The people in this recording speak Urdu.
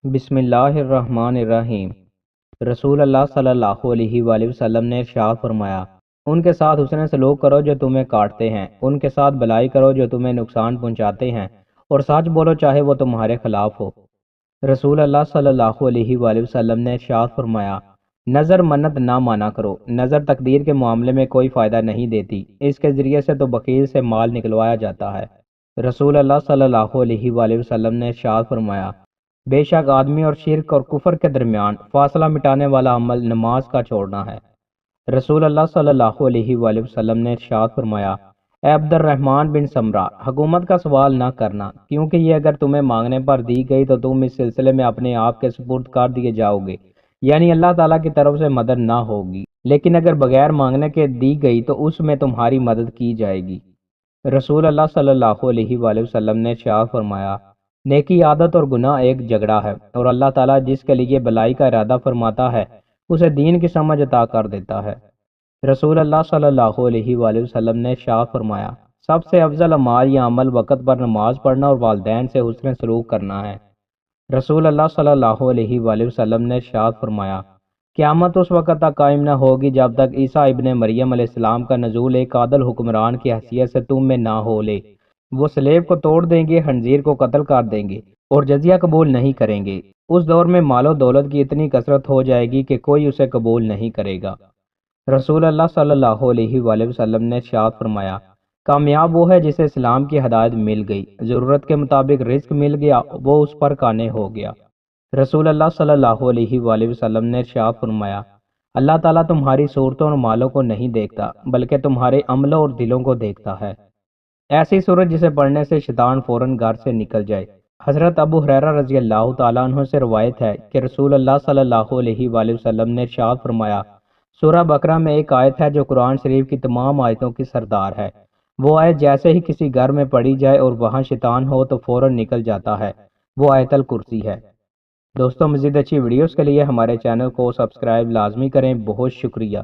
بسم اللہ الرحمن الرحیم۔ رسول اللہ صلی اللہ علیہ وآلہ وسلم نے ارشاد فرمایا، ان کے ساتھ حسن سلوک کرو جو تمہیں کاٹتے ہیں، ان کے ساتھ بھلائی کرو جو تمہیں نقصان پہنچاتے ہیں، اور سچ بولو چاہے وہ تمہارے خلاف ہو۔ رسول اللہ صلی اللہ علیہ وآلہ وسلم نے ارشاد فرمایا، نظر منت نہ مانا کرو، نظر تقدیر کے معاملے میں کوئی فائدہ نہیں دیتی، اس کے ذریعے سے تو بخیل سے مال نکلوایا جاتا ہے۔ رسول اللہ صلی اللہ علیہ وآلہ وسلم نے ارشاد فرمایا، بے شک آدمی اور شرک اور کفر کے درمیان فاصلہ مٹانے والا عمل نماز کا چھوڑنا ہے۔ رسول اللہ صلی اللہ علیہ وآلہ وسلم نے ارشاد فرمایا، اے عبد الرحمن بن سمرہ، حکومت کا سوال نہ کرنا، کیونکہ یہ اگر تمہیں مانگنے پر دی گئی تو تم اس سلسلے میں اپنے آپ کے سپرد کر دیے جاؤ گے، یعنی اللہ تعالیٰ کی طرف سے مدد نہ ہوگی، لیکن اگر بغیر مانگنے کے دی گئی تو اس میں تمہاری مدد کی جائے گی۔ رسول اللہ صلی اللہ علیہ وآلہ وسلم نے ارشاد فرمایا، نیکی عادت اور گناہ ایک جھگڑا ہے، اور اللہ تعالیٰ جس کے لیے بلائی کا ارادہ فرماتا ہے اسے دین کی سمجھ عطا کر دیتا ہے۔ رسول اللہ صلی اللہ علیہ وآلہ وسلم نے ارشاد فرمایا، سب سے افضل اعمال یا عمل وقت پر نماز پڑھنا اور والدین سے حسن سلوک کرنا ہے۔ رسول اللہ صلی اللہ علیہ وآلہ وسلم نے ارشاد فرمایا، قیامت اس وقت تک قائم نہ ہوگی جب تک عیسیٰ ابن مریم علیہ السلام کا نزول ایک عادل حکمران کی حیثیت سے تم میں نہ ہو لے۔ وہ سلیب کو توڑ دیں گے، خنزیر کو قتل کر دیں گے اور جزیہ قبول نہیں کریں گے۔ اس دور میں مال و دولت کی اتنی کثرت ہو جائے گی کہ کوئی اسے قبول نہیں کرے گا۔ رسول اللہ صلی اللہ علیہ وآلہ وسلم نے ارشاد فرمایا، کامیاب وہ ہے جسے اسلام کی ہدایت مل گئی، ضرورت کے مطابق رزق مل گیا، وہ اس پر قانع ہو گیا۔ رسول اللہ صلی اللہ علیہ وآلہ وسلم نے ارشاد فرمایا، اللہ تعالیٰ تمہاری صورتوں اور مالوں کو نہیں دیکھتا بلکہ تمہارے عملوں اور دلوں کو دیکھتا ہے۔ ایسی صورت جسے پڑھنے سے شیطان فوراً گھر سے نکل جائے۔ حضرت ابو ہریرہ رضی اللہ تعالیٰ عنہ سے روایت ہے کہ رسول اللہ صلی اللہ علیہ وآلہ وسلم نے ارشاد فرمایا، سورہ بقرہ میں ایک آیت ہے جو قرآن شریف کی تمام آیتوں کی سردار ہے۔ وہ آیت جیسے ہی کسی گھر میں پڑھی جائے اور وہاں شیطان ہو تو فوراً نکل جاتا ہے، وہ آیت الکرسی ہے۔ دوستوں، مزید اچھی ویڈیوز کے لیے ہمارے چینل کو سبسکرائب لازمی کریں۔ بہت شکریہ۔